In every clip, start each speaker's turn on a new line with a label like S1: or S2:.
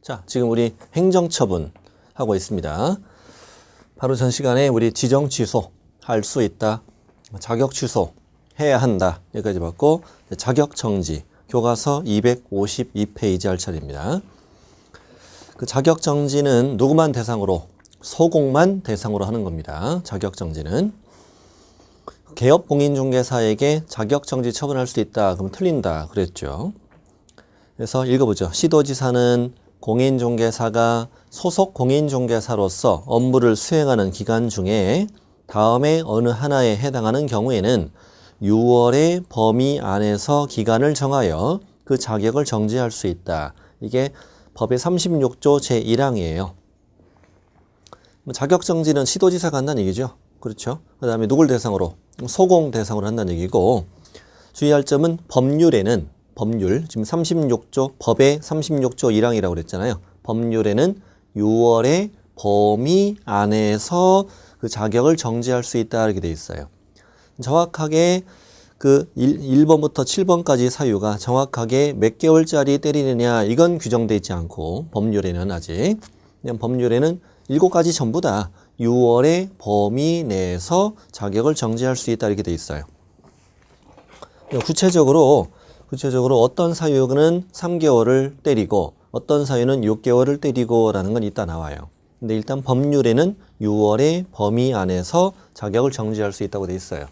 S1: 자, 지금 우리 행정처분 하고 있습니다. 바로 전 시간에 우리 지정 취소 할 수 있다, 자격 취소 해야 한다 여기까지 봤고, 자격 정지 교과서 252페이지 할 차례입니다. 그 자격 정지는 누구만 대상으로? 소공만 대상으로 하는 겁니다. 자격 정지는 개업 공인중개사에게 자격 정지 처분할 수 있다 그러면 틀린다 그랬죠. 그래서 읽어보죠. 시도지사는 공인중개사가 소속 공인중개사로서 업무를 수행하는 기간 중에 다음에 어느 하나에 해당하는 경우에는 6월의 범위 안에서 기간을 정하여 그 자격을 정지할 수 있다. 이게 법의 36조 제1항이에요. 자격 정지는 시도지사가 한다는 얘기죠. 그렇죠? 그 다음에 누굴 대상으로? 소공 대상으로 한다는 얘기고, 주의할 점은 법률에는 지금 36조, 법의 36조 1항이라고 그랬잖아요. 법률에는 6월의 범위 안에서 그 자격을 정지할 수 있다 이렇게 돼 있어요. 정확하게 그 1번부터 7번까지 사유가 정확하게 몇 개월짜리 때리느냐 이건 규정되어 있지 않고, 법률에는 아직 그냥 법률에는 7가지 전부 다 6월의 범위 내에서 자격을 정지할 수 있다 이렇게 돼 있어요. 구체적으로 어떤 사유는 3개월을 때리고 어떤 사유는 6개월을 때리고 라는 건 이따 나와요. 근데 일단 법률에는 6월의 범위 안에서 자격을 정지할 수 있다고 돼 있어요.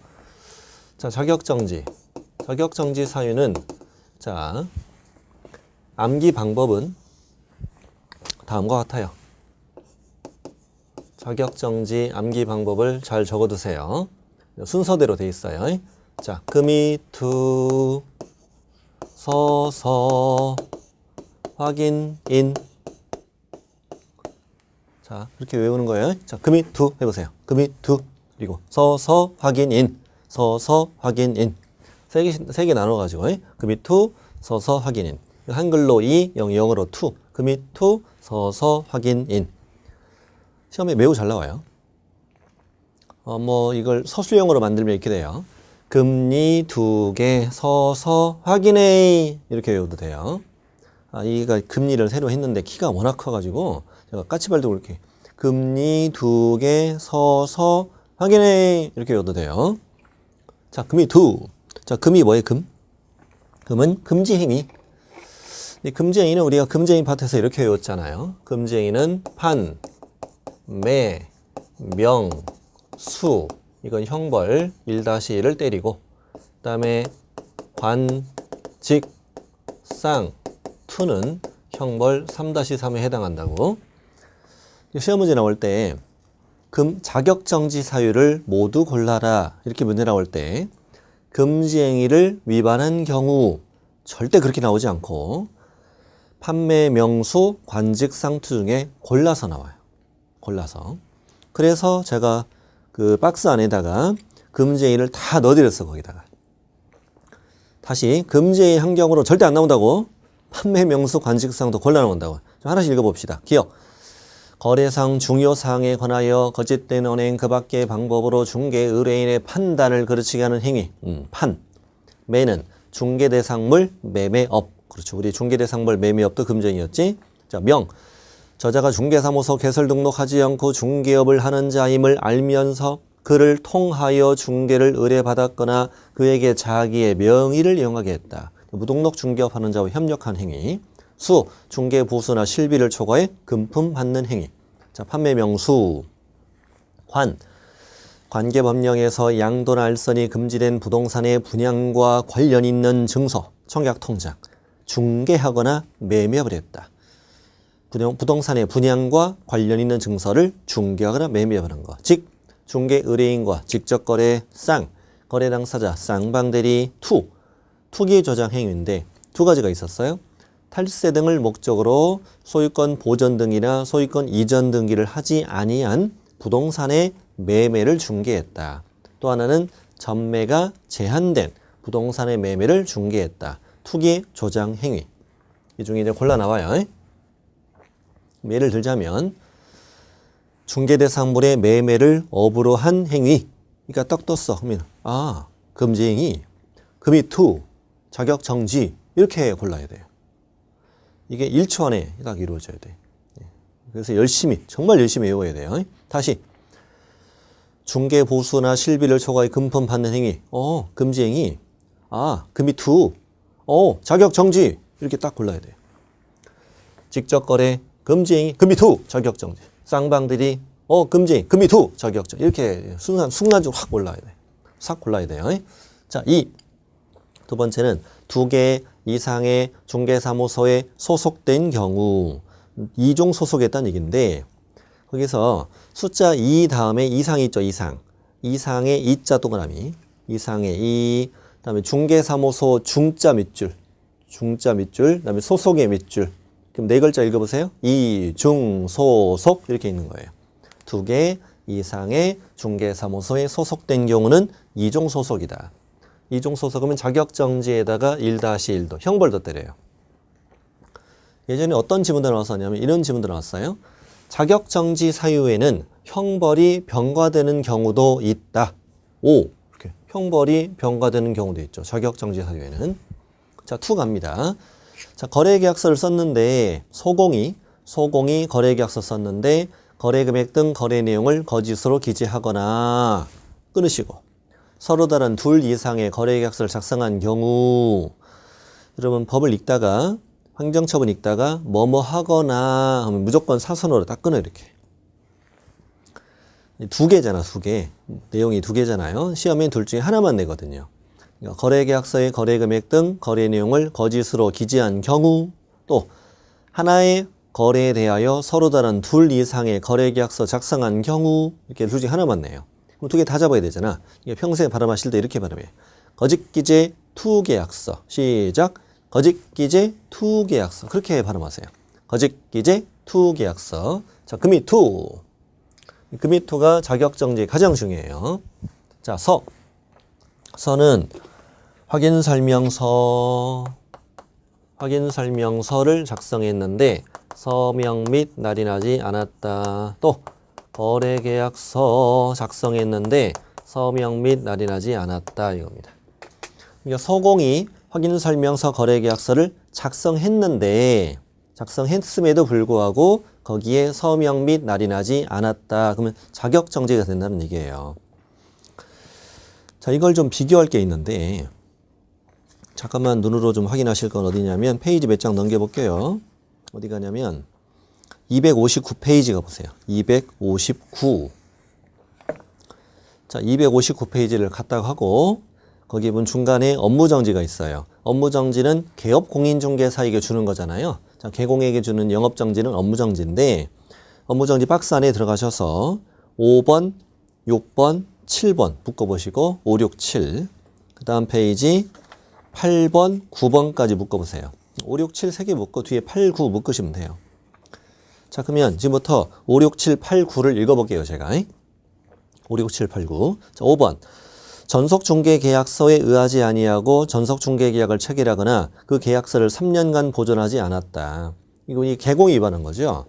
S1: 자, 자격정지 사유는, 자, 암기 방법은 다음과 같아요. 자격정지 암기 방법을 잘 적어두세요. 순서대로 돼 있어요. 자, 금이투 서서 확인인. 자, 이렇게 외우는 거예요. 자, 금이투 해보세요. 금이투 그리고 서서 확인인. 세 개 나눠가지고 금이투 서서 확인인. 한글로 2, 영어로 투. 금이투 서서 확인인. 시험에 매우 잘 나와요. 이걸 서술형으로 만들면 이렇게 돼요. 금리 2개 서서 확인해. 이렇게 외워도 돼요. 이가 금리를 새로 했는데 키가 워낙 커가지고 제가 까치발도 이렇게 금리 2개 서서 확인해. 이렇게 외워도 돼요. 자, 금이 2. 자, 금이 뭐예요? 금은 금지행위. 이 금지행위는 우리가 금지행위 파트에서 이렇게 외웠잖아요. 금지행위는 판, 매, 명, 수. 이건 형벌 1-1을 때리고, 그 다음에 관, 직, 쌍, 투는 형벌 3-3에 해당한다고. 시험 문제 나올 때 자격정지 사유를 모두 골라라 이렇게 문제 나올 때 금지행위를 위반한 경우 절대 그렇게 나오지 않고 판매, 명수, 관직, 상투 중에 골라서 나와요. 골라서. 그래서 제가 그 박스 안에다가 금지행위를 다 넣어드렸어. 거기다가 다시 금지행위 환경으로 절대 안 나온다고. 판매, 명수, 관직, 상도 골라 나온다고. 좀 하나씩 읽어봅시다. 기억. 거래상 중요사항에 관하여 거짓된 언행 그 밖의 방법으로 중개 의뢰인의 판단을 그르치게 하는 행위. 판. 매는 중개대상물 매매업. 그렇죠. 우리 중개대상물 매매업도 금전이었지. 자, 명. 저자가 중개사무소 개설 등록하지 않고 중개업을 하는 자임을 알면서 그를 통하여 중개를 의뢰받았거나 그에게 자기의 명의를 이용하게 했다. 무등록 중개업하는 자와 협력한 행위. 수, 중개 보수나 실비를 초과해 금품 받는 행위. 자, 판매 명수. 관, 관계법령에서 양도나 알선이 금지된 부동산의 분양과 관련 있는 증서, 청약 통장, 중개하거나 매매업을 했다. 부동산의 분양과 관련 있는 증서를 중개하거나 매매하는 것. 즉, 중개 의뢰인과 직접 거래, 쌍, 거래 당사자, 쌍방대리, 투, 투기 조장 행위인데 두 가지가 있었어요. 탈세 등을 목적으로 소유권 보전 등이나 소유권 이전 등기를 하지 아니한 부동산의 매매를 중개했다. 또 하나는 전매가 제한된 부동산의 매매를 중개했다. 투기 조장 행위. 이 중에 이제 골라 나와요. 예를 들자면 중개대상물의 매매를 업으로 한 행위. 그러니까 딱 떴어. 그러면 금지행위, 금이2, 자격정지 이렇게 골라야 돼요. 이게 1초 안에 딱 이루어져야 돼. 그래서 열심히, 정말 열심히 외워야 돼요. 다시. 중개 보수나 실비를 초과해 금품 받는 행위. 금지 행위. 금이 투. 자격 정지. 이렇게 딱 골라야 돼요. 직접 거래, 금지 행위, 금이 투. 자격 정지. 쌍방들이 금지, 금이 투. 자격 정지. 이렇게 순간적으로 확 올라야 돼. 싹 골라야 돼요. 자, 두 번째는 2개 이상의 중개사무소에 소속된 경우 2종 소속했다는 얘기인데 거기서 숫자 2 다음에 이상이 있죠. 이상의 이자 동그라미 이상의 이 그다음에 중개사무소 중자 밑줄 그다음에 소속의 밑줄 그럼 네 글자 읽어보세요. 이중 소속 이렇게 있는 거예요. 2개 이상의 중개사무소에 소속된 경우는 2종 소속이다. 2종 소속이면 자격정지에다가 1-1도 형벌도 때려요. 예전에 어떤 지문들 나왔었냐면 이런 지문들 나왔어요. 자격정지 사유에는 형벌이 병과되는 경우도 있다. 이렇게 형벌이 병과되는 경우도 있죠. 자격정지 사유에는. 자, 2 갑니다. 자, 거래계약서를 썼는데 소공이 거래계약서 썼는데 거래금액 등 거래 내용을 거짓으로 기재하거나 끊으시고 서로 다른 2 이상의 거래계약서를 작성한 경우 여러분 법을 읽다가 행정처분 읽다가 뭐뭐 하거나 하면 무조건 사선으로 딱 끊어 이렇게 2개잖아 2개 내용이 2개잖아요. 시험엔 둘 중에 하나만 내거든요. 그러니까 거래계약서의 거래금액 등 거래 내용을 거짓으로 기재한 경우 또 하나의 거래에 대하여 서로 다른 2 이상의 거래계약서 작성한 경우 이렇게 둘 중에 하나만 내요. 그럼 2개 다 잡아야 되잖아. 이게 평소에 발음하실 때 이렇게 발음해. 거짓기재 2계약서. 시작. 거짓기재 2계약서. 그렇게 발음하세요. 거짓기재 2계약서. 자, 금이 2. 금이 2가 자격정지 가장 중요해요. 자, 서는 확인설명서를 작성했는데 서명 및 날인하지 않았다. 또 거래계약서 작성했는데 서명 및 날인하지 않았다 이겁니다. 그러니까 서공이 확인설명서 거래계약서를 작성했음에도 불구하고 거기에 서명 및 날인하지 않았다. 그러면 자격정지가 된다는 얘기예요. 자, 이걸 좀 비교할 게 있는데 잠깐만 눈으로 좀 확인하실 건 어디냐면 페이지 몇 장 넘겨볼게요. 어디 가냐면 259페이지 가보세요. 259. 자, 259페이지를 갖다가 하고 거기 보면 중간에 업무정지가 있어요. 업무정지는 개업공인중개사에게 주는 거잖아요. 자, 개공에게 주는 영업정지는 업무정지인데 업무정지 박스 안에 들어가셔서 5번, 6번, 7번 묶어보시고 5, 6, 7. 그 다음 페이지 8번, 9번까지 묶어보세요. 5, 6, 7 3개 묶고 뒤에 8, 9 묶으시면 돼요. 자, 그러면 지금부터 5, 6, 7, 8, 9를 읽어볼게요, 제가. 5, 6, 7, 8, 9. 자, 5번. 전속중개계약서에 의하지 아니하고 전속중개계약을 체결하거나 그 계약서를 3년간 보존하지 않았다. 이거 개공이 위반한 거죠.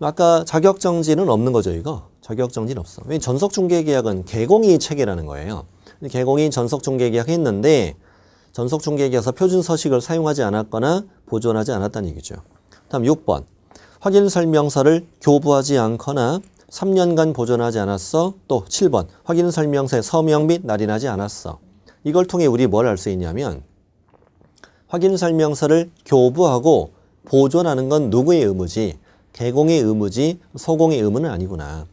S1: 아까 자격정지는 없는 거죠, 이거. 자격정지는 없어. 왜냐면 전속중개계약은 개공이 체결하는 거예요. 개공이 전속중개계약 했는데 전속중개계약서 표준서식을 사용하지 않았거나 보존하지 않았다는 얘기죠. 다음 6번. 확인설명서를 교부하지 않거나 3년간 보존하지 않았어. 또 7번. 확인설명서에 서명 및 날인하지 않았어. 이걸 통해 우리 뭘 알 수 있냐면 확인설명서를 교부하고 보존하는 건 누구의 의무지? 개공의 의무지 소공의 의무는 아니구나.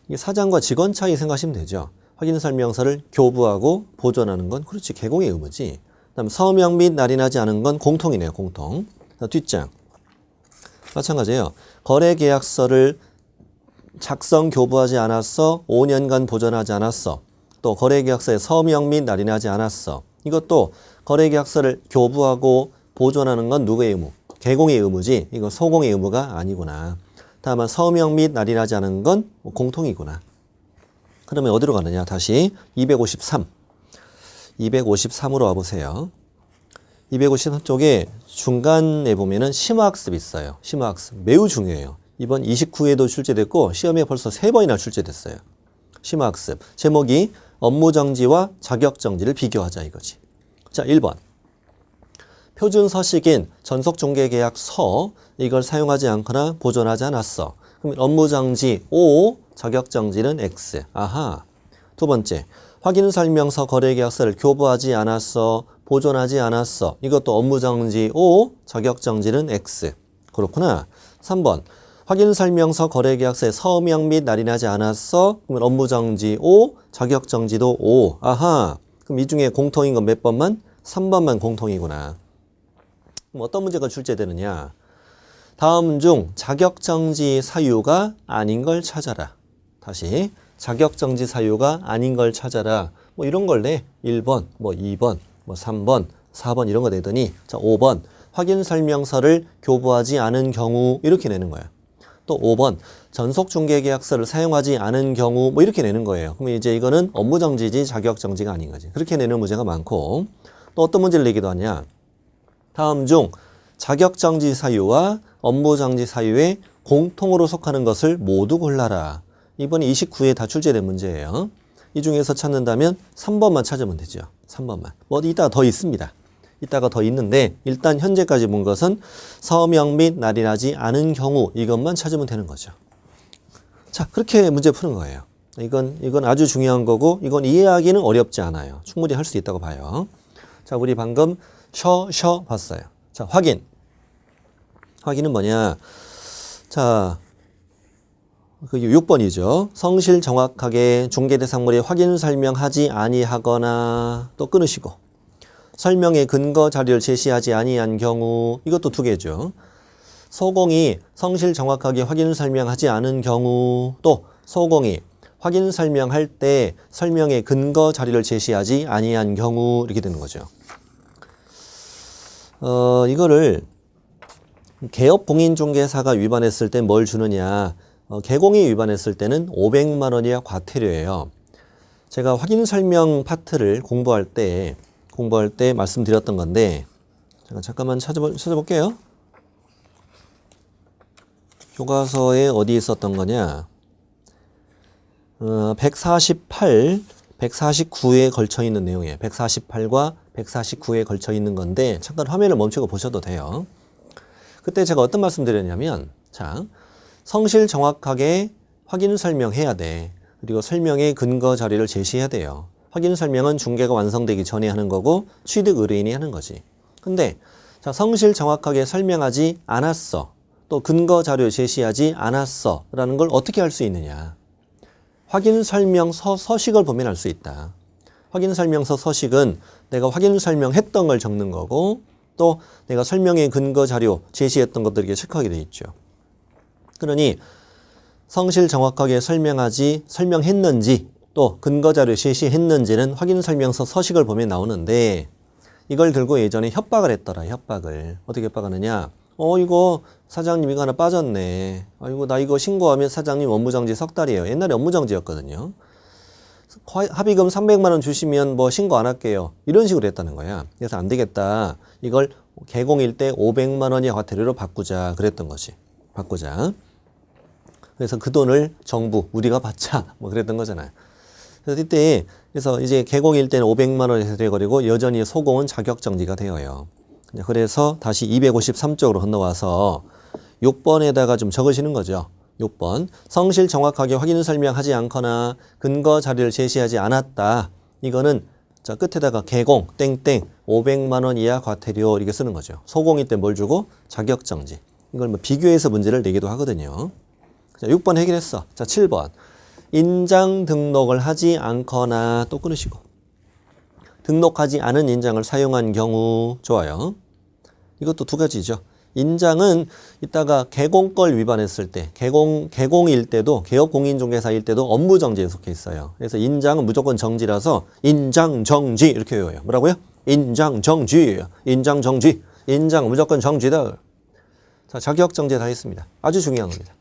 S1: 이게 사장과 직원 차이 생각하시면 되죠. 확인설명서를 교부하고 보존하는 건 그렇지 개공의 의무지. 그다음 서명 및 날인하지 않은 건 공통이네요. 공통. 뒷장. 마찬가지예요. 거래계약서를 작성 교부하지 않았어. 5년간 보존하지 않았어. 또 거래계약서에 서명 및 날인하지 않았어. 이것도 거래계약서를 교부하고 보존하는 건 누구의 의무? 개공의 의무지. 이거 소공의 의무가 아니구나. 다만 서명 및 날인하지 않은 건 공통이구나. 그러면 어디로 가느냐? 다시 253. 253으로 와보세요. 253쪽에 중간에 보면은 심화학습이 있어요. 심화학습. 매우 중요해요. 이번 29회도 출제됐고 시험에 벌써 3번이나 출제됐어요. 심화학습. 제목이 업무정지와 자격정지를 비교하자 이거지. 자, 1번. 표준 서식인 전속중개계약서 이걸 사용하지 않거나 보존하지 않았어. 그럼 업무정지 O, 자격정지는 X. 아하. 두 번째, 확인설명서 거래계약서를 교부하지 않았어. 보존하지 않았어. 이것도 업무정지 O, 자격정지는 X. 그렇구나. 3번, 확인설명서 거래계약서에 서명 및 날인하지 않았어. 그러면 업무정지 O, 자격정지도 O. 아하. 그럼 이 중에 공통인 건 몇 번만? 3번만 공통이구나. 그럼 어떤 문제가 출제되느냐? 다음 중 자격정지 사유가 아닌 걸 찾아라. 다시 자격정지 사유가 아닌 걸 찾아라. 뭐 이런 걸 내. 1번, 뭐 2번, 뭐 3번, 4번 이런 거 내더니 자 5번 확인설명서를 교부하지 않은 경우 이렇게 내는 거야. 또 5번 전속중개계약서를 사용하지 않은 경우 뭐 이렇게 내는 거예요. 그러면 이제 이거는 업무정지지 자격정지가 아닌 거지. 그렇게 내는 문제가 많고 또 어떤 문제를 내기도 하냐. 다음 중 자격정지 사유와 업무정지 사유에 공통으로 속하는 것을 모두 골라라. 이번에 29회 다 출제된 문제예요. 이 중에서 찾는다면 3번만 찾으면 되죠. 3번만. 뭐 이따가 더 있습니다. 이따가 더 있는데 일단 현재까지 본 것은 서명 및 날인하지 않은 경우 이것만 찾으면 되는 거죠. 자, 그렇게 문제 푸는 거예요. 이건 아주 중요한 거고 이건 이해하기는 어렵지 않아요. 충분히 할 수 있다고 봐요. 자, 우리 방금 쉬어 봤어요. 자, 확인은 뭐냐? 자, 그 6번이죠. 성실 정확하게 중개대상물의 확인 설명하지 아니하거나 또 끊으시고 설명의 근거 자료를 제시하지 아니한 경우 이것도 두 개죠. 소공이 성실 정확하게 확인 설명하지 않은 경우 또 소공이 확인 설명할 때 설명의 근거 자료를 제시하지 아니한 경우 이렇게 되는 거죠. 이거를 개업공인중개사가 위반했을 때 뭘 주느냐. 개공이 위반했을 때는 500만 원이야 과태료예요. 제가 확인 설명 파트를 공부할 때 말씀드렸던 건데 제가 잠깐만 찾아볼게요. 교과서에 어디 있었던 거냐. 148, 149에 걸쳐 있는 내용이에요. 148과 149에 걸쳐 있는 건데 잠깐 화면을 멈추고 보셔도 돼요. 그때 제가 어떤 말씀 드렸냐면 자, 성실 정확하게 확인 설명해야 돼. 그리고 설명의 근거 자료를 제시해야 돼요. 확인 설명은 중개가 완성되기 전에 하는 거고 취득 의뢰인이 하는 거지. 근데 자, 성실 정확하게 설명하지 않았어. 또 근거 자료 제시하지 않았어. 라는 걸 어떻게 할 수 있느냐. 확인 설명서 서식을 보면 알 수 있다. 확인 설명서 서식은 내가 확인 설명했던 걸 적는 거고 또 내가 설명의 근거 자료 제시했던 것들 이렇게 체크하게 돼 있죠. 그러니 성실 정확하게 설명했는지 또 근거 자료 제시했는지는 확인 설명서 서식을 보면 나오는데 이걸 들고 예전에 협박을 했더라. 협박을. 어떻게 협박하느냐. 이거 사장님 이거 하나 빠졌네. 아이고 나 이거 신고하면 사장님 업무정지 석 달이에요. 옛날에 업무정지였거든요. 합의금 300만 원 주시면 뭐 신고 안 할게요. 이런 식으로 했다는 거야. 그래서 안 되겠다. 이걸 개공일 때 500만 원이 과태료로 바꾸자. 그랬던 거지. 바꾸자. 그래서 그 돈을 정부 우리가 받자. 뭐 그랬던 거잖아요. 그래서 이때 그래서 이제 개공일 때는 500만 원이 돼버리고 여전히 소공은 자격정지가 되어요. 그래서 다시 253쪽으로 건너와서 6번에다가 좀 적으시는 거죠. 6번. 성실 정확하게 확인 설명하지 않거나 근거 자료를 제시하지 않았다. 이거는 자 끝에다가 개공 땡땡 500만 원 이하 과태료 이렇게 쓰는 거죠. 소공일 때 뭘 주고? 자격정지. 이걸 뭐 비교해서 문제를 내기도 하거든요. 자, 6번 해결했어. 자, 7번. 인장 등록을 하지 않거나 또 끊으시고 등록하지 않은 인장을 사용한 경우 좋아요. 이것도 두 가지죠. 인장은 이따가 개공걸 위반했을 때 개공일 때도 개업공인중개사일 때도 업무정지에 속해 있어요. 그래서 인장은 무조건 정지라서 인장정지 이렇게 외워요. 뭐라고요? 인장정지. 인장 무조건 정지다. 자, 자격정지 다 했습니다. 아주 중요한 겁니다.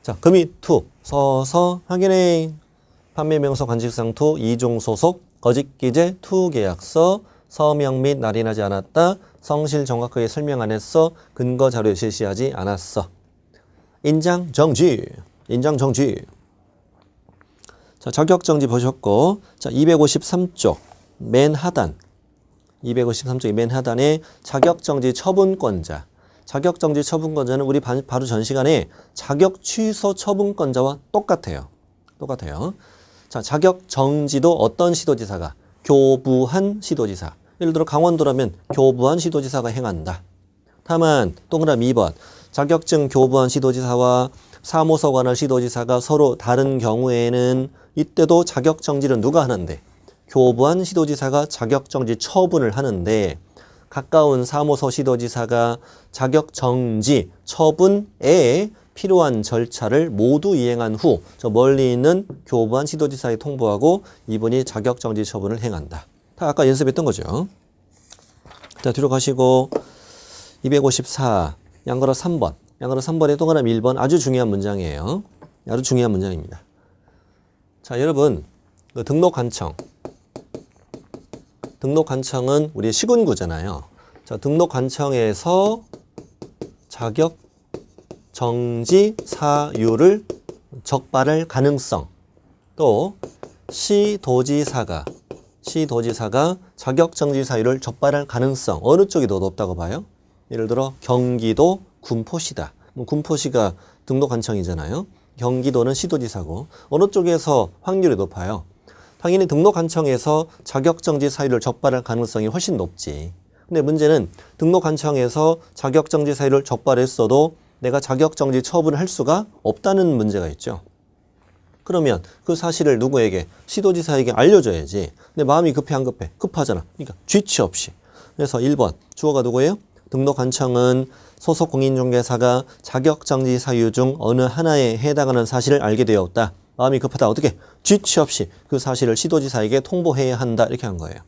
S1: 자, 금이 투 서서 확인해 판매명서 관직상 투 2종 소속 거짓기재 투 계약서 서명 및 날인하지 않았다. 성실 정확하게 설명 안 했어. 근거 자료 제시하지 않았어. 인장정지. 자, 자격정지 보셨고 자, 253쪽 맨 하단 253쪽 맨 하단에 자격정지 처분권자. 자격정지 처분권자는 우리 바로 전 시간에 자격 취소 처분권자와 똑같아요. 똑같아요. 자, 자격정지도 어떤 시도지사가? 교부한 시도지사. 예를 들어 강원도라면 교부한 시도지사가 행한다. 다만 동그라미 2번. 자격증 교부한 시도지사와 사무소 관할 시도지사가 서로 다른 경우에는 이때도 자격정지를 누가 하는데? 교부한 시도지사가 자격정지 처분을 하는데 가까운 사무소 시도지사가 자격정지 처분에 필요한 절차를 모두 이행한 후 저 멀리 있는 교부한 시도지사에 통보하고 이분이 자격정지 처분을 행한다. 다 아까 연습했던 거죠. 자, 뒤로 가시고 254 양거로 3번. 양거로 3번에 동그라미 1번 아주 중요한 문장이에요. 아주 중요한 문장입니다. 자, 여러분 그 등록관청은 우리 시군구잖아요. 자, 등록관청에서 자격정지 사유를 적발할 가능성, 또 시도지사가 자격정지 사유를 적발할 가능성 어느 쪽이 더 높다고 봐요? 예를 들어 경기도 군포시다. 군포시가 등록관청이잖아요. 경기도는 시도지사고 어느 쪽에서 확률이 높아요? 당연히 등록관청에서 자격정지 사유를 적발할 가능성이 훨씬 높지. 근데 문제는 등록관청에서 자격정지 사유를 적발했어도 내가 자격정지 처분을 할 수가 없다는 문제가 있죠. 그러면 그 사실을 누구에게? 시도지사에게 알려줘야지. 근데 마음이 급해 안 급해? 급하잖아. 그러니까 쥐치 없이. 그래서 1번 주어가 누구예요? 등록관청은 소속 공인중개사가 자격정지 사유 중 어느 하나에 해당하는 사실을 알게 되었다. 마음이 급하다. 어떻게? 쥐치 없이 그 사실을 시도지사에게 통보해야 한다. 이렇게 한 거예요.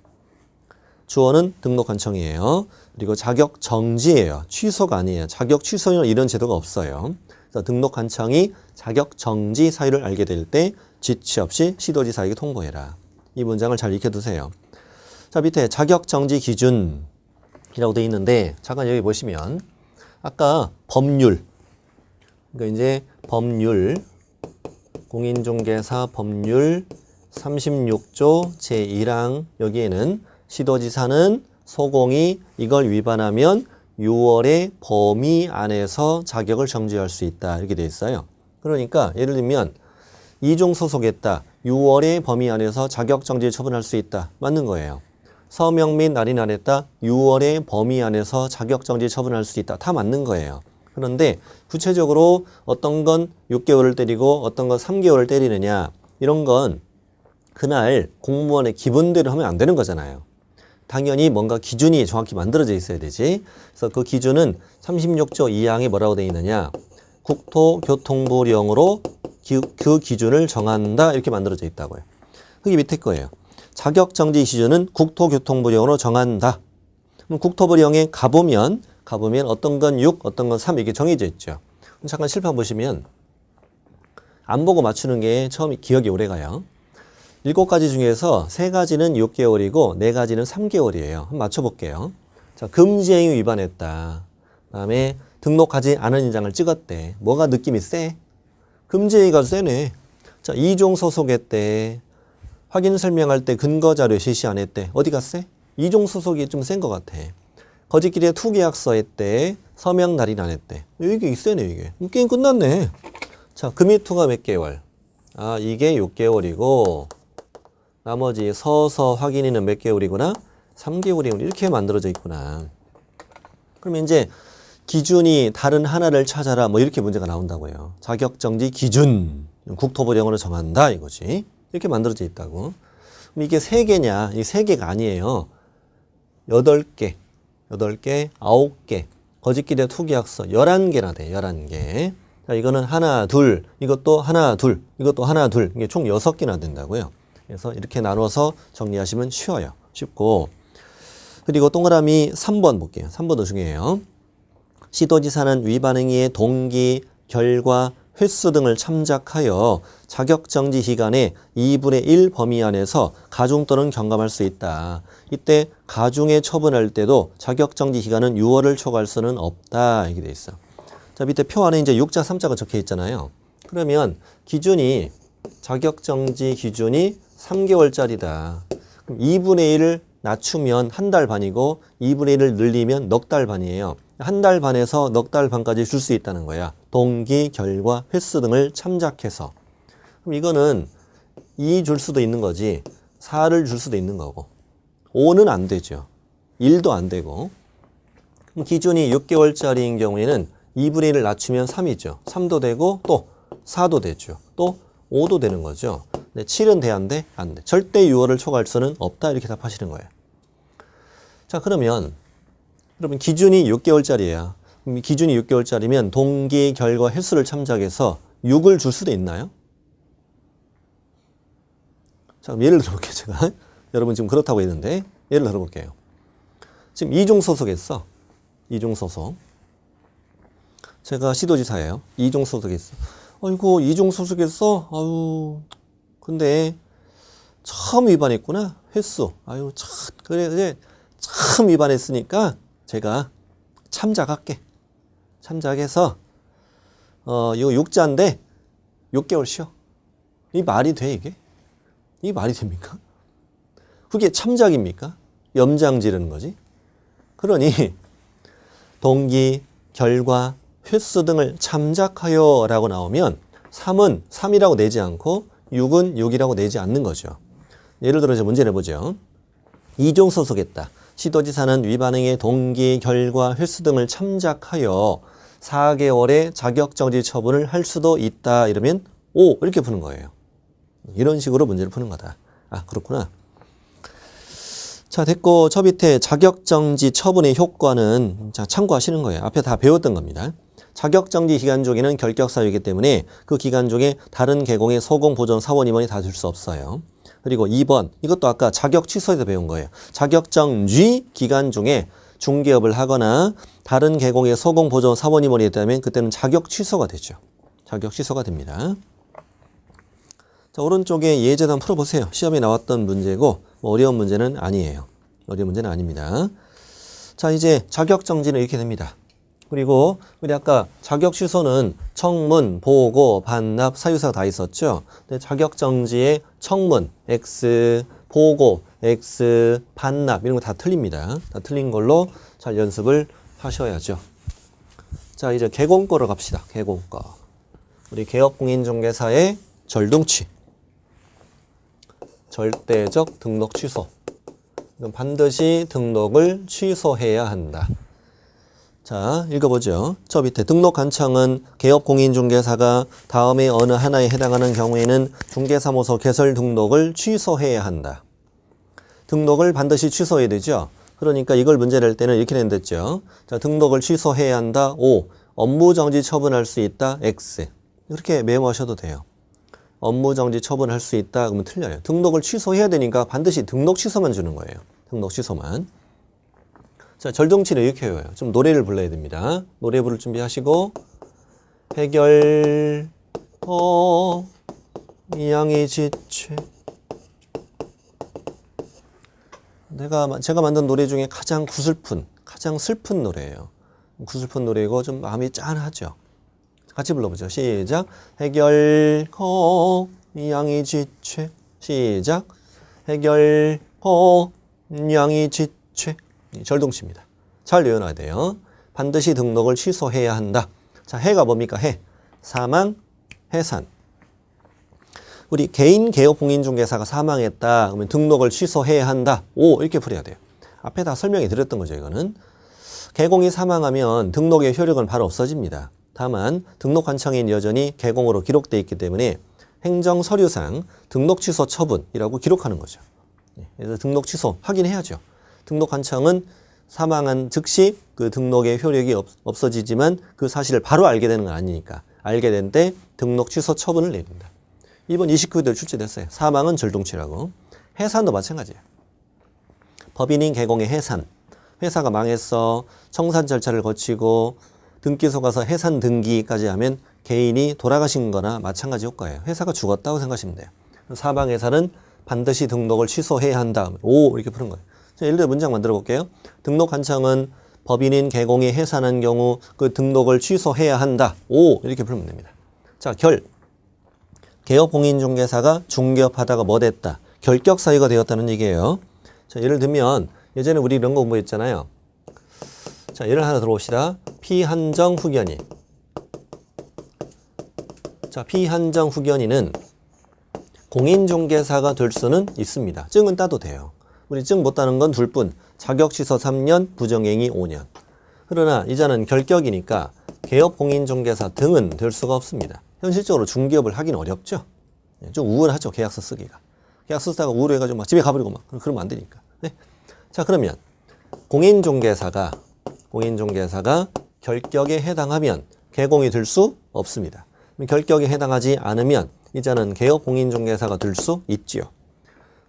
S1: 주어는 등록관청이에요. 그리고 자격정지예요. 취소가 아니에요. 자격 취소는 이런 제도가 없어요. 그래서 등록관청이 자격정지 사유를 알게 될 때 지체 없이 시도지사에게 통보해라. 이 문장을 잘 익혀두세요. 자, 밑에 자격정지 기준이라고 되어 있는데 잠깐 여기 보시면 아까 법률, 그러니까 이제 법률, 공인중개사 법률 36조 제1항 여기에는 시도지사는 소공이 이걸 위반하면 6월의 범위 안에서 자격을 정지할 수 있다. 이렇게 돼 있어요. 그러니까 예를 들면 이중 소속했다. 6월의 범위 안에서 자격 정지 처분할 수 있다. 맞는 거예요. 서명 및 날인 안 했다. 6월의 범위 안에서 자격 정지 처분할 수 있다. 다 맞는 거예요. 그런데 구체적으로 어떤 건 6개월을 때리고 어떤 건 3개월을 때리느냐 이런 건 그날 공무원의 기분대로 하면 안 되는 거잖아요. 당연히 뭔가 기준이 정확히 만들어져 있어야 되지. 그래서 그 기준은 36조 2항에 뭐라고 되어 있느냐. 국토교통부령으로 그 기준을 정한다. 이렇게 만들어져 있다고요. 그게 밑에 거예요. 자격정지 기준은 국토교통부령으로 정한다. 그럼 국토부령에 가보면 어떤 건 6, 어떤 건 3 이게 정해져 있죠. 잠깐 칠판 보시면 안 보고 맞추는 게 처음 기억이 오래 가요. 7가지 중에서 3가지는 6개월이고 4가지는 3개월이에요. 한번 맞춰볼게요. 자, 금지행위 위반했다. 그다음에 등록하지 않은 인장을 찍었대. 뭐가 느낌이 세? 금지행위가 세네. 자, 이종 소속했대. 확인 설명할 때 근거자료 제시 안 했대. 어디가 세? 이종 소속이 좀 센 것 같아. 거짓길에 투계약서 했대. 서명 날인 안 했대. 이게 세네 이게. 게임 끝났네. 자, 금이투가 몇 개월? 아, 이게 6개월이고 나머지 서서 확인이는 몇 개월이구나? 3개월이구나. 이렇게 만들어져 있구나. 그럼 이제 기준이 다른 하나를 찾아라. 뭐 이렇게 문제가 나온다고요. 자격정지 기준. 국토부령으로 정한다 이거지. 이렇게 만들어져 있다고. 그럼 이게 3개냐? 이게 3개가 아니에요. 8개, 9개. 거짓길에 투기약서 11개나 돼. 11개. 자, 이거는 하나, 둘. 이것도 하나, 둘. 이것도 하나, 둘. 이게 총 6개나 된다고요. 그래서 이렇게 나눠서 정리하시면 쉬워요. 쉽고. 그리고 동그라미 3번 볼게요. 3번도 중요해요. 시도지사는 위반 행위의 동기, 결과, 횟수 등을 참작하여 자격정지 기간의 2분의 1 범위 안에서 가중 또는 경감할 수 있다. 이때 가중에 처분할 때도 자격정지 기간은 6월을 초과할 수는 없다. 이렇게 돼 있어. 자, 밑에 표 안에 이제 6자, 3자가 적혀 있잖아요. 그러면 자격정지 기준이 3개월짜리다. 그럼 2분의 1을 낮추면 한 달 반이고 2분의 1을 늘리면 넉 달 반이에요. 한 달 반에서 넉 달 반까지 줄 수 있다는 거야. 동기, 결과, 횟수 등을 참작해서. 그럼 이거는 2 줄 수도 있는 거지 4를 줄 수도 있는 거고 5는 안 되죠. 1도 안 되고. 그럼 기준이 6개월짜리인 경우에는 2분의 1을 낮추면 3이죠. 3도 되고 또 4도 되죠. 또 5도 되는 거죠. 네, 7은 돼, 안 돼? 안 돼. 절대 6월을 초과할 수는 없다. 이렇게 답하시는 거예요. 자, 그러면 여러분 기준이 6개월짜리예요. 기준이 6개월짜리면 동기, 결과, 횟수를 참작해서 6을 줄 수도 있나요? 자, 그럼 예를 들어볼게요. 제가 여러분 지금 그렇다고 했는데 예를 들어볼게요. 지금 이중소속했어. 이중소속. 제가 시도지사예요. 이중소속했어. 아이고 이중소속했어. 아유 근데 처음 위반했구나. 횟수. 아유 참 그래 참 위반했으니까 제가 참작할게. 참작해서 이거 6자인데 6개월 쉬어. 이 말이 돼 이게? 이 말이 됩니까? 그게 참작입니까? 염장 지르는 거지. 그러니 동기, 결과, 횟수 등을 참작하여 라고 나오면 3은 3이라고 내지 않고 6은 6이라고 내지 않는 거죠. 예를 들어 이제 문제 내보죠. 이중소속했다. 시도지사는 위반행의 동기, 결과, 횟수 등을 참작하여 4개월의 자격정지 처분을 할 수도 있다. 이러면 오 이렇게 푸는 거예요. 이런 식으로 문제를 푸는 거다. 아 그렇구나. 자 됐고 저 밑에 자격정지 처분의 효과는 자 참고하시는 거예요. 앞에 다 배웠던 겁니다. 자격정지 기간 중에는 결격사유이기 때문에 그 기간 중에 다른 계공의 소공, 보존, 사원, 임원이 다 줄 수 없어요. 그리고 2번 이것도 아까 자격 취소에서 배운 거예요. 자격정지 기간 중에 중개업을 하거나 다른 계공의 소공, 보존, 사원, 임원이 있다면 그때는 자격 취소가 되죠. 자격 취소가 됩니다. 자 오른쪽에 예제도 한번 풀어보세요. 시험에 나왔던 문제고 뭐 어려운 문제는 아니에요. 어려운 문제는 아닙니다. 자 이제 자격정지는 이렇게 됩니다. 그리고 우리 아까 자격 취소는 청문, 보고, 반납, 사유사가 다 있었죠. 근데 자격정지의 청문, X, 보고, X, 반납 이런 거 다 틀립니다. 다 틀린 걸로 잘 연습을 하셔야죠. 자 이제 계공거로 갑시다. 계공거. 우리 개업공인중개사의 절등취. 절대적 등록 취소. 반드시 등록을 취소해야 한다. 자, 읽어보죠. 저 밑에 등록 간청은 개업공인중개사가 다음에 어느 하나에 해당하는 경우에는 중개사무소 개설 등록을 취소해야 한다. 등록을 반드시 취소해야 되죠. 그러니까 이걸 문제 낼 때는 이렇게 낸댔죠. 자, 등록을 취소해야 한다. O. 업무정지 처분할 수 있다. X. 이렇게 메모하셔도 돼요. 업무정지 처분할 수 있다. 그러면 틀려요. 등록을 취소해야 되니까 반드시 등록 취소만 주는 거예요. 등록 취소만. 자, 절등치는 이렇게 외워요. 좀 노래를 불러야 됩니다. 노래 부를 준비하시고 해결 양이 지체 제가 만든 노래 중에 가장 가장 슬픈 노래예요. 구슬픈 노래이고 좀 마음이 짠하죠. 같이 불러보죠. 시작. 해결 양이 지체 시작. 해결 양이 지체 절동치입니다. 잘 외워놔야 돼요. 반드시 등록을 취소해야 한다. 자, 해가 뭡니까? 해. 사망, 해산. 우리 개인 개업공인중개사가 사망했다. 그러면 등록을 취소해야 한다. 오, 이렇게 풀어야 돼요. 앞에 다 설명해 드렸던 거죠, 이거는. 개공이 사망하면 등록의 효력은 바로 없어집니다. 다만 등록 관청인 여전히 개공으로 기록되어 있기 때문에 행정서류상 등록 취소 처분이라고 기록하는 거죠. 그래서 등록 취소 확인해야죠. 등록 관청은 사망한 즉시 그 등록의 효력이 없어지지만 그 사실을 바로 알게 되는 건 아니니까 알게 된 때 등록 취소 처분을 내립니다. 이번 29일 출제됐어요. 사망은 절동치라고. 해산도 마찬가지예요. 법인인 개공의 해산. 회사가 망했어. 청산 절차를 거치고 등기소 가서 해산 등기까지 하면 개인이 돌아가신 거나 마찬가지 효과예요. 회사가 죽었다고 생각하시면 돼요. 사망 해산은 반드시 등록을 취소해야 한다. 오, 이렇게 푸는 거예요. 자, 예를 들어 문장 만들어 볼게요. 등록 관청은 법인인 개공이 해산한 경우 그 등록을 취소해야 한다. 오, 이렇게 풀면 됩니다. 자, 개업공인중개사가 중개업하다가 뭐 됐다? 결격 사유가 되었다는 얘기예요. 자, 예를 들면 예전에 우리 이런 거 공부했잖아요. 자, 예를 하나 들어봅시다. 피한정 후견인. 자, 피한정 후견인은 공인중개사가 될 수는 있습니다. 증은 따도 돼요. 우리 증 못 따는 건 둘뿐. 자격 취소 3년, 부정행위 5년. 그러나 이자는 결격이니까 개업 공인중개사 등은 될 수가 없습니다. 현실적으로 중개업을 하긴 어렵죠. 좀 우울하죠. 계약서 쓰기가. 계약서 쓰다가 우울해가지고 막 집에 가버리고 막 그러면 안 되니까. 네. 자, 그러면 공인중개사가 결격에 해당하면 개공이 될 수 없습니다. 결격에 해당하지 않으면 이자는 개업 공인중개사가 될 수 있지요.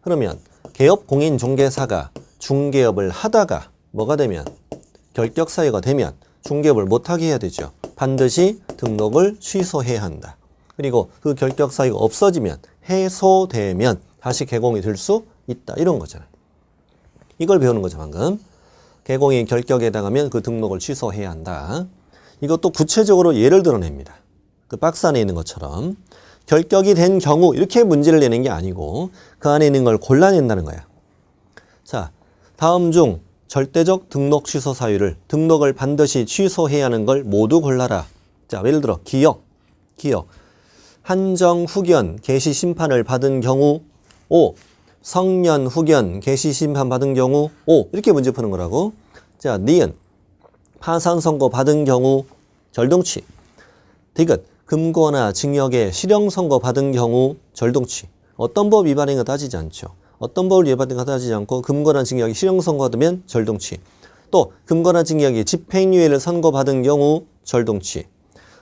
S1: 그러면 개업 공인중개사가 중개업을 하다가 뭐가 되면 결격 사유가 되면 중개업을 못하게 해야 되죠. 반드시 등록을 취소해야 한다. 그리고 그 결격 사유가 없어지면 해소되면 다시 개공이 될 수 있다. 이런 거잖아요. 이걸 배우는 거죠, 방금. 개공이 결격에 해당하면 그 등록을 취소해야 한다. 이것도 구체적으로 예를 들어냅니다. 그 박스 안에 있는 것처럼 결격이 된 경우 이렇게 문제를 내는 게 아니고 그 안에 있는 걸 골라낸다는 거야. 자, 다음 중 절대적 등록 취소 사유를 등록을 반드시 취소해야 하는 걸 모두 골라라. 자, 예를 들어 기억. 한정 후견 개시 심판을 받은 경우 O. 성년 후견 개시 심판 받은 경우 O. 이렇게 문제 푸는 거라고. 자, 니은 파산 선고 받은 경우 절동치. 디귿 금고나 징역에 실형 선고 받은 경우 절동치. 어떤 법 위반인가 따지지 않죠. 어떤 법을 위반인가 따지지 않고 금고나 징역에 실형 선고 받으면 절동치. 또 금고나 징역에 집행유예를 선고받은 경우 절동치.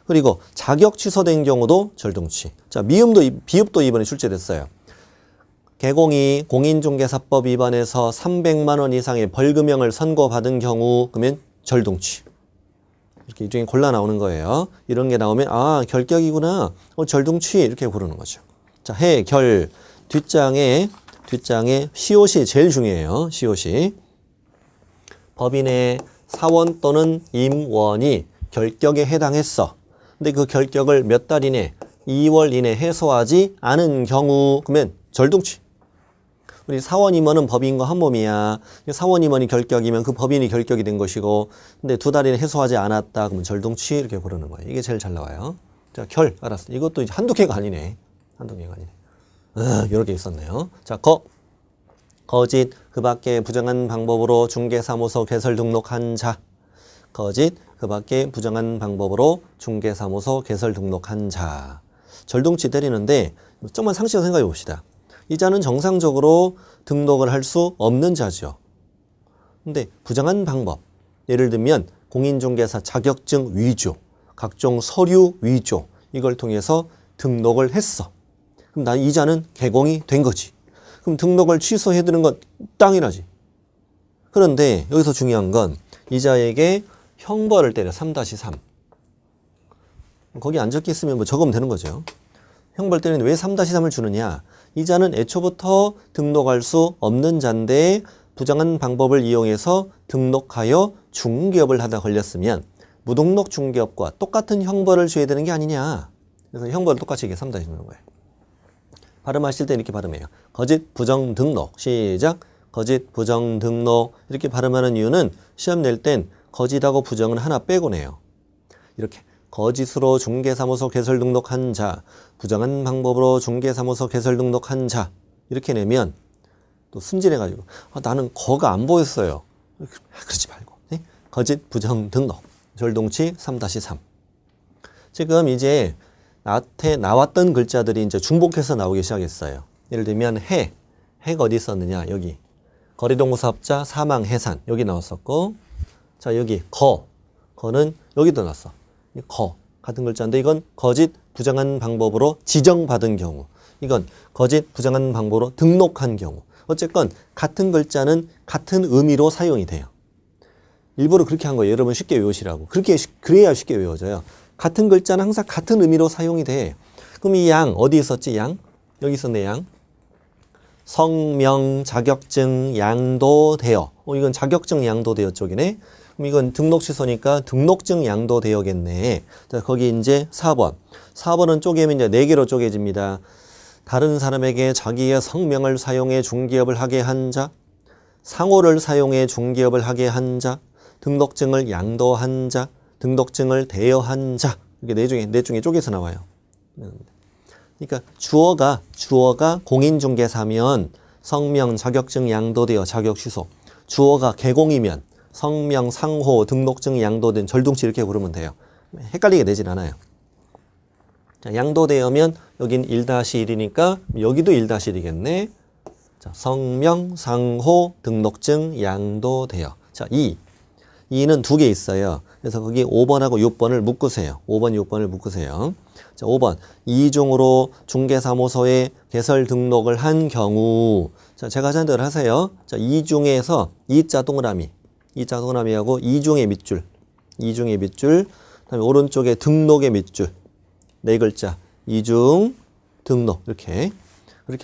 S1: 그리고 자격 취소된 경우도 절동치. 자, 비읍도 이번에 출제됐어요. 개공이 공인중개사법 위반해서 300만 원 이상의 벌금형을 선고받은 경우 그러면 절동치. 이렇게 일종의 골라 나오는 거예요. 이런 게 나오면 아, 결격이구나. 절동치 이렇게 고르는 거죠. 자, 해, 결 뒷장에 시옷이 제일 중요해요. 시옷이. 법인의 사원 또는 임원이 결격에 해당했어. 근데 그 결격을 몇 달 이내, 2월 이내 해소하지 않은 경우 그러면 절동치. 우리 사원 임원은 법인과 한 몸이야. 사원 임원이 결격이면 그 법인이 결격이 된 것이고 근데 2달 이내 해소하지 않았다. 그러면 절동치 이렇게 고르는 거예요. 이게 제일 잘 나와요. 자, 결 알았어. 이것도 이제 한두 개가 아니네. 이렇게 있었네요. 자, 거짓 그 밖에 부정한 방법으로 중개사무소 개설 등록한 자. 거짓 그 밖에 부정한 방법으로 중개사무소 개설 등록한 자. 절동치 때리는데 좀만 상식적으로 생각해 봅시다. 이 자는 정상적으로 등록을 할 수 없는 자죠. 근데 부정한 방법, 예를 들면 공인중개사 자격증 위조, 각종 서류 위조 이걸 통해서 등록을 했어. 그럼 이 자는 개공이 된 거지. 그럼 등록을 취소해두는 건 땅이라지. 그런데 여기서 중요한 건 이 자에게 형벌을 때려 3-3. 거기 안 적혀 있으면 뭐 적으면 되는 거죠. 형벌 때리는데 왜 3-3을 주느냐. 이 자는 애초부터 등록할 수 없는 자인데 부정한 방법을 이용해서 등록하여 중개업을 하다 걸렸으면 무등록 중개업과 똑같은 형벌을 줘야 되는 게 아니냐. 그래서 형벌을 똑같이 이게 3-3 주는 거예요. 발음하실 때 이렇게 발음해요. 거짓 부정 등록. 시작. 거짓 부정 등록. 이렇게 발음하는 이유는 시험 낼 땐 거짓하고 부정은 하나 빼고 내요. 이렇게 거짓으로 중개사무소 개설 등록한 자, 부정한 방법으로 중개사무소 개설 등록한 자 이렇게 내면 또 순진해가지고 나는 거가 안 보였어요. 그러지 말고. 네? 거짓 부정 등록. 절동치 3-3. 지금 이제 나왔던 글자들이 이제 중복해서 나오기 시작했어요. 예를 들면 해가 어디 있었느냐. 여기 거리동사업자 사망 해산 여기 나왔었고 자 여기 거는 여기도 나왔어. 같은 글자인데 이건 거짓 부정한 방법으로 지정받은 경우. 이건 거짓 부정한 방법으로 등록한 경우. 어쨌건 같은 글자는 같은 의미로 사용이 돼요. 일부러 그렇게 한 거예요. 여러분 쉽게 외우시라고. 그래야 쉽게 외워져요. 같은 글자는 항상 같은 의미로 사용이 돼. 그럼 이 양 어디 있었지? 양? 여기 있었네. 양. 성명 자격증 양도대여. 이건 자격증 양도대여 쪽이네. 그럼 이건 등록 취소니까 등록증 양도대여겠네. 자, 거기 이제 4번. 4번은 쪼개면 이제 4개로 쪼개집니다. 다른 사람에게 자기의 성명을 사용해 중개업을 하게 한 자. 상호를 사용해 중개업을 하게 한 자, 등록증을 양도한 자, 등록증을 대여한 자. 이게 네 중에 쪼개서 나와요. 그러니까 주어가 공인중개사면 성명, 자격증 양도되어 자격 취소. 주어가 개공이면 성명, 상호, 등록증 양도된 절동치 이렇게 부르면 돼요. 헷갈리게 되진 않아요. 자, 양도되어면 여긴 1-1이니까 여기도 1-1이겠네. 자, 성명, 상호, 등록증 양도되어. 자, 2는 두 개 있어요. 그래서 거기 5번하고 6번을 묶으세요. 5번, 6번을 묶으세요. 자, 5번. 이중으로 중개사무소에 개설 등록을 한 경우. 자, 제가 하자는 대로 하세요. 자, 이중에서 이자 동그라미하고 이중의 밑줄. 그다음에 오른쪽에 등록의 밑줄. 네 글자. 이중, 등록. 이렇게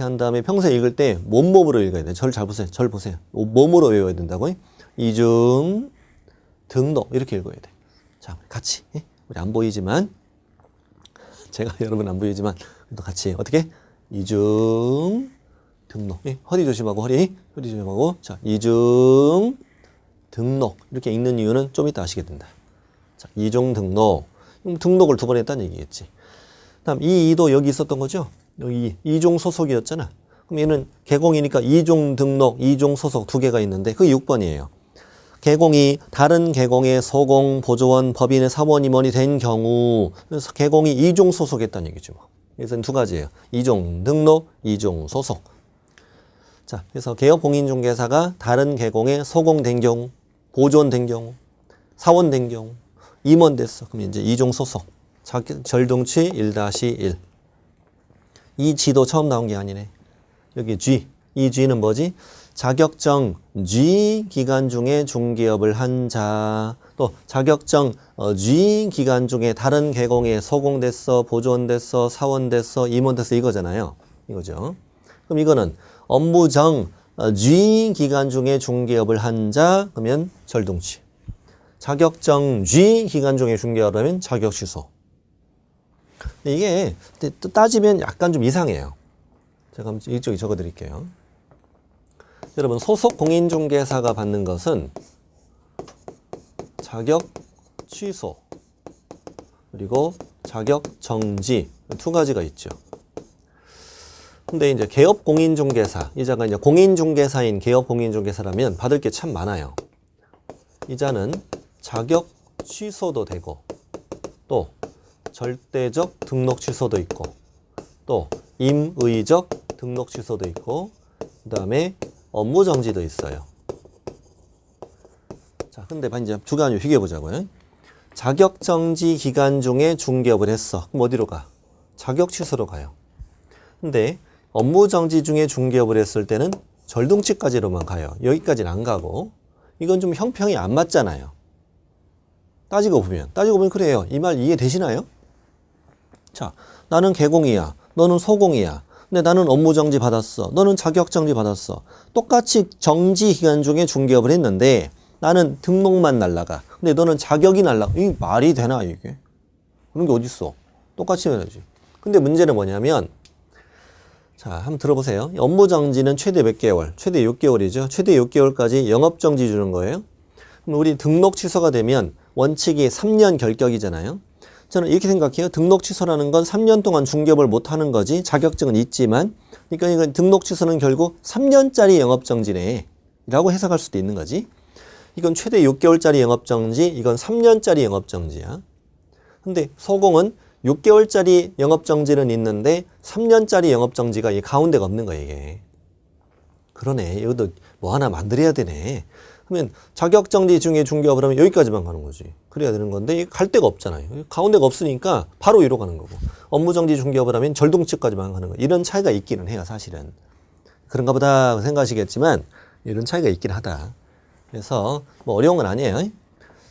S1: 한 다음에 평소에 읽을 때 몸으로 읽어야 돼요. 절 잘 보세요. 절 보세요. 몸으로 외워야 된다고요. 이중, 등록. 이렇게 읽어야 돼. 자, 같이. 우리 안 보이지만, 제가 여러분 안 보이지만, 또 같이. 어떻게? 이중, 등록. 허리 조심하고, 허리 조심하고. 자, 이중, 등록. 이렇게 읽는 이유는 좀 이따 아시게 된다. 자, 이중 등록. 등록을 두 번 했다는 얘기겠지. 다음, 이도 여기 있었던 거죠? 여기 이중 소속이었잖아. 그럼 얘는 개공이니까 이중 등록, 이중 소속 두 개가 있는데 그게 6번이에요. 개공이 다른 개공의 소공, 보조원, 법인의 사원임원이 된 경우 그래서 개공이 이중 소속했다는 얘기죠. 그래서 두 가지예요. 이중 등록, 이중 소속. 자, 그래서 개업공인중개사가 다른 개공의 소공된 경우, 보조원 된 경우, 사원 된 경우, 임원 됐어. 그럼 이제 이중 소속. 절동치 1-1. 이 G도 처음 나온 게 아니네. 여기 G. 이 G는 뭐지? 자격정 G 기간 중에 중개업을 한 자. 또 자격정 G 기간 중에 다른 개공에 소공됐어, 보조원됐어, 사원됐어, 임원됐어 이거잖아요. 이거죠. 그럼 이거는 업무정 G 기간 중에 중개업을 한 자. 그러면 절동치. 자격정 G 기간 중에 중개업을 하면 자격 취소. 이게 따지면 약간 좀 이상해요. 제가 이쪽에 적어 드릴게요. 여러분, 소속 공인중개사가 받는 것은 자격 취소 그리고 자격 정지 두 가지가 있죠. 근데 이제 개업 공인중개사, 이자가 이제 공인중개사인 개업 공인중개사라면 받을 게 참 많아요. 이자는 자격 취소도 되고 또 절대적 등록 취소도 있고 또 임의적 등록 취소도 있고 그 다음에 업무 정지도 있어요. 자, 근데 이제 두 가지 비교해 보자고요. 자격 정지 기간 중에 중개업을 했어. 그럼 어디로 가? 자격 취소로 가요. 근데 업무 정지 중에 중개업을 했을 때는 절동치까지로만 가요. 여기까지는 안 가고 이건 좀 형평이 안 맞잖아요. 따지고 보면 그래요. 이 말 이해되시나요? 자, 나는 개공이야. 너는 소공이야. 근데 나는 업무정지 받았어. 너는 자격정지 받았어. 똑같이 정지 기간 중에 중개업을 했는데 나는 등록만 날라가. 근데 너는 자격이 날라가. 이게 말이 되나 이게? 그런 게 어딨어. 똑같이 해야지. 근데 문제는 뭐냐면 자, 한번 들어보세요. 업무정지는 최대 몇 개월? 최대 6개월이죠. 최대 6개월까지 영업정지 주는 거예요. 그럼 우리 등록 취소가 되면 원칙이 3년 결격이잖아요. 저는 이렇게 생각해요. 등록 취소라는 건 3년 동안 중개업을 못 하는 거지. 자격증은 있지만. 그러니까 이건 등록 취소는 결국 3년짜리 영업정지네. 라고 해석할 수도 있는 거지. 이건 최대 6개월짜리 영업정지, 이건 3년짜리 영업정지야. 근데 소공은 6개월짜리 영업정지는 있는데 3년짜리 영업정지가 이 가운데가 없는 거야, 이게. 그러네. 이것도 뭐 하나 만들어야 되네. 그러면 자격정지 중에 중개업을 하면 여기까지만 가는 거지. 그래야 되는 건데 갈 데가 없잖아요. 가운데가 없으니까 바로 위로 가는 거고. 업무정지 중개업을 하면 절동치까지만 가는 거. 이런 차이가 있기는 해요, 사실은. 그런가 보다 생각하시겠지만 이런 차이가 있긴 하다. 그래서 뭐 어려운 건 아니에요.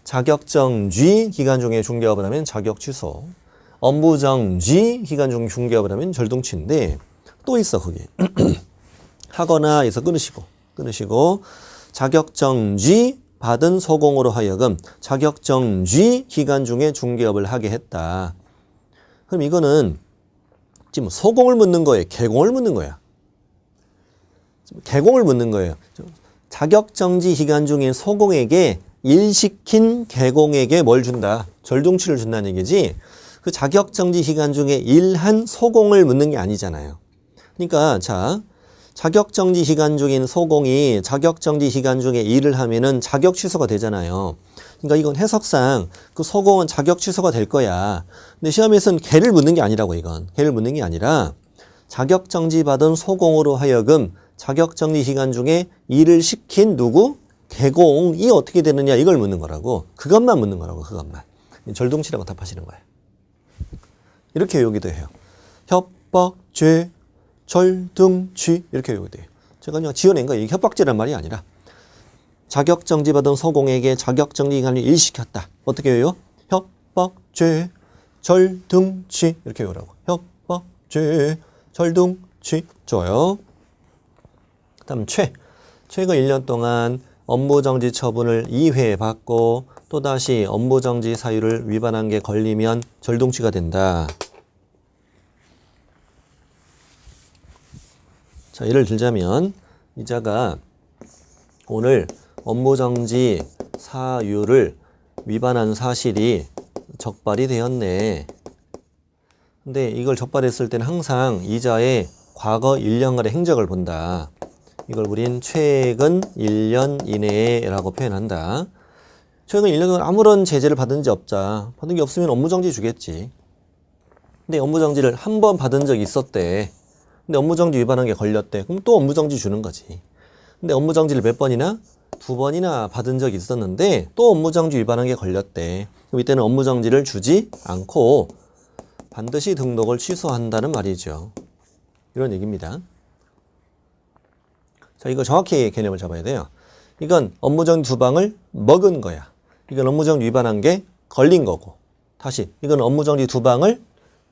S1: 자격정지 기간 중에 중개업을 하면 자격 취소. 업무정지 기간 중 중개업을 하면 절동치인데 또 있어, 거기. 하거나 해서 끊으시고 자격정지 받은 소공으로 하여금 자격정지 기간 중에 중개업을 하게 했다. 그럼 이거는 지금 소공을 묻는 거예요? 개공을 묻는 거야? 개공을 묻는 거예요. 자격정지 기간 중인 소공에게 일시킨 개공에게 뭘 준다? 절동치를 준다는 얘기지. 그 자격정지 기간 중에 일한 소공을 묻는 게 아니잖아요. 그러니까 자, 자격정지 기간 중인 소공이 자격정지 기간 중에 일을 하면은 자격 취소가 되잖아요. 그러니까 이건 해석상 그 소공은 자격 취소가 될 거야. 근데 시험에서는 개를 묻는 게 아니라고 이건. 개를 묻는 게 아니라 자격정지 받은 소공으로 하여금 자격정지 기간 중에 일을 시킨 누구? 개공이 어떻게 되느냐 이걸 묻는 거라고. 그것만 묻는 거라고. 그것만. 절동치라고 답하시는 거예요. 이렇게 외우기도 해요. 협박, 죄, 절등취 이렇게 외우기도 해요. 제가 그냥 지어낸 거예요. 이게 협박죄란 말이 아니라 자격정지 받은 소공에게 자격정지 기간을 일시켰다. 어떻게 외워요? 협박, 죄, 절등취 이렇게 외우라고. 협박, 죄, 절등취. 좋아요. 그 다음 최근 1년 동안 업무정지 처분을 2회 받고 또다시 업무정지 사유를 위반한 게 걸리면 절동치가 된다. 자, 예를 들자면 이자가 오늘 업무정지 사유를 위반한 사실이 적발이 되었네. 근데 이걸 적발했을 때는 항상 이자의 과거 1년간의 행적을 본다. 이걸 우린 최근 1년 이내에 라고 표현한다. 최근 1년 동안 아무런 제재를 받은 지 없자. 받은 게 없으면 업무정지 주겠지. 근데 업무정지를 한 번 받은 적이 있었대. 근데 업무정지 위반한 게 걸렸대. 그럼 또 업무정지 주는 거지. 근데 업무정지를 몇 번이나? 2번이나 받은 적이 있었는데 또 업무정지 위반한 게 걸렸대. 그럼 이때는 업무정지를 주지 않고 반드시 등록을 취소한다는 말이죠. 이런 얘기입니다. 자, 이거 정확히 개념을 잡아야 돼요. 이건 업무정지 2방을 먹은 거야. 이건 업무정지 위반한 게 걸린 거고. 다시, 이건 업무정지 2방을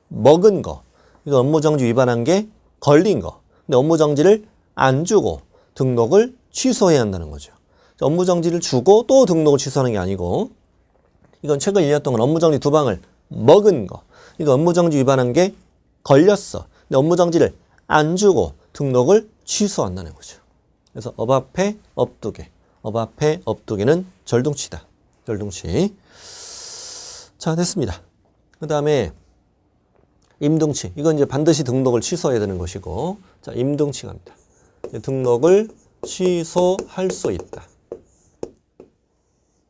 S1: 먹은 거. 이건 업무정지 위반한 게 걸린 거. 근데 업무정지를 안 주고 등록을 취소해야 한다는 거죠. 업무정지를 주고 또 등록을 취소하는 게 아니고, 이건 최근 1년 동안 업무정지 2방을 먹은 거. 이거 업무정지 위반한 게 걸렸어. 근데 업무정지를 안 주고 등록을 취소한다는 거죠. 그래서 업 앞에 업 2개. 업 앞에 업 2개는 절동치다. 절동치. 자, 됐습니다. 그 다음에 임등치. 이건 이제 반드시 등록을 취소해야 되는 것이고, 자, 임등치 갑니다. 등록을 취소할 수 있다.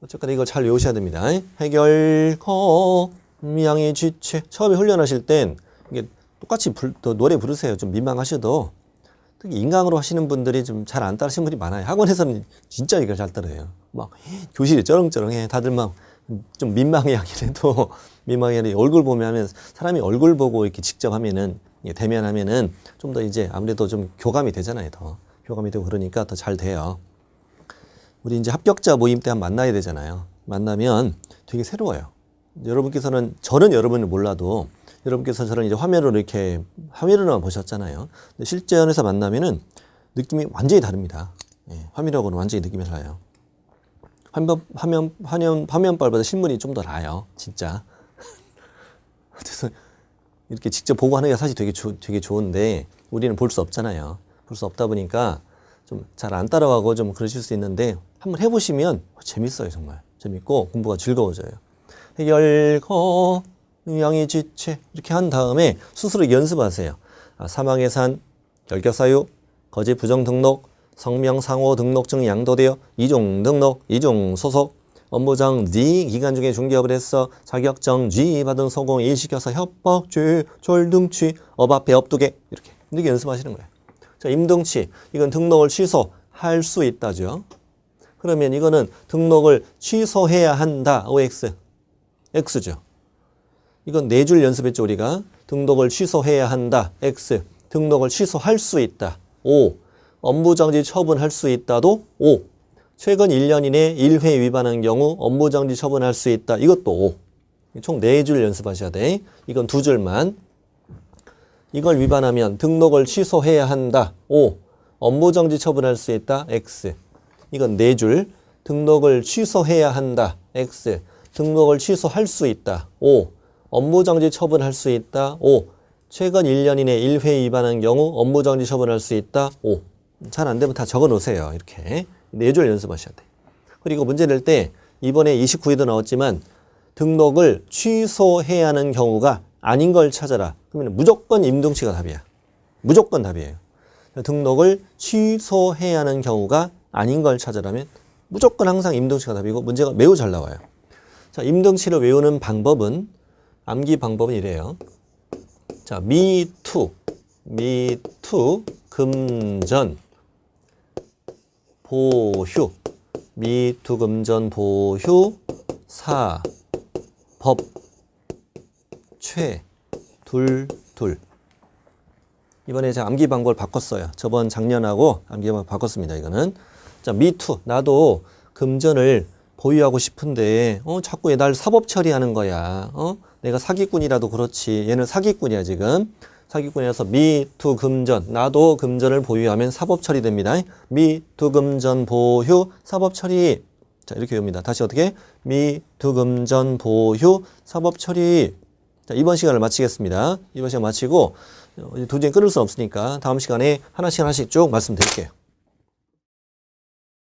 S1: 어쨌거나 이걸 잘 외우셔야 됩니다. 해결, 양의 지체. 처음에 훈련하실 땐 이게 똑같이 노래 부르세요. 좀 민망하셔도. 특히 인강으로 하시는 분들이 좀 잘 안 따르시는 분이 많아요. 학원에서는 진짜 이걸 잘 따라해요. 막 교실이 쩌렁쩌렁해. 다들 막 좀 민망해 하긴 해도 민망해 하는 얼굴 보면 사람이 얼굴 보고 이렇게 직접 하면은 대면하면은 좀 더 이제 아무래도 좀 교감이 되잖아요. 더 교감이 되고 그러니까 더 잘 돼요. 우리 이제 합격자 모임 때 한번 만나야 되잖아요. 만나면 되게 새로워요. 여러분께서는 저는 여러분을 몰라도 여러분께서 저를 이제 화면으로만 보셨잖아요. 근데 실전에서 만나면은 느낌이 완전히 다릅니다. 예, 화면하고는 완전히 느낌이 달라요. 화면빨보다 실물이 좀 더 나아요. 진짜. 그래서 이렇게 직접 보고 하는 게 사실 되게 좋은데 우리는 볼 수 없잖아요. 볼 수 없다 보니까 좀 잘 안 따라가고 좀 그러실 수 있는데 한번 해보시면 재밌어요. 정말 재밌고 공부가 즐거워져요. 해결, 양의 지체 이렇게 한 다음에 스스로 연습하세요. 사망예산, 결격사유, 거짓 부정 등록, 성명 상호 등록증 양도되어 이중 등록, 이중 소속, 업무정지 기간 중에 중개업을 했어 자격정지 받은 소공 일시켜서 협박, 죄, 절등치, 업 앞에 업 2개 이렇게 연습하시는 거예요. 자, 임등치 이건 등록을 취소할 수 있다죠. 그러면 이거는 등록을 취소해야 한다. OX X죠. 이건 4줄 연습했죠. 우리가 등록을 취소해야 한다. X 등록을 취소할 수 있다. O 업무정지 처분할 수 있다도 O 최근 1년 이내 1회 위반한 경우 업무정지 처분할 수 있다. 이것도 O 총 4줄 연습하셔야 돼. 이건 2줄만. 이걸 위반하면 등록을 취소해야 한다. O 업무정지 처분할 수 있다. X 이건 4줄. 등록을 취소해야 한다. X 등록을 취소할 수 있다. O 업무정지 처분할 수 있다. O 최근 1년 이내 1회 위반한 경우 업무정지 처분할 수 있다. O 잘 안 되면 다 적어 놓으세요. 이렇게 네 줄 연습하셔야 돼. 그리고 문제 낼 때 이번에 29회도 나왔지만 등록을 취소해야 하는 경우가 아닌 걸 찾아라. 그러면 무조건 임동치가 답이야. 무조건 답이에요. 등록을 취소해야 하는 경우가 아닌 걸 찾아라면 무조건 항상 임동치가 답이고 문제가 매우 잘 나와요. 자, 임동치를 외우는 방법은 암기 방법은 이래요. 자, 미투 금전 보휴 미투 금전 보휴 사 법 최 둘 이번에 제가 암기 방법을 바꿨어요. 저번 작년하고 암기 방법 바꿨습니다. 이거는 자, 미투 나도 금전을 보유하고 싶은데 자꾸 얘 날 사법 처리하는 거야. 내가 사기꾼이라도 그렇지. 얘는 사기꾼이야 지금. 사기꾼이라서 미투 금전 나도 금전을 보유하면 사법 처리됩니다. 미투 금전 보휴 사법 처리. 자, 이렇게 외웁니다. 다시 어떻게? 미투 금전 보휴 사법 처리. 자, 이번 시간을 마치겠습니다. 이번 시간 마치고 도저히 끊을 수 없으니까 다음 시간에 하나씩 쭉 말씀드릴게요.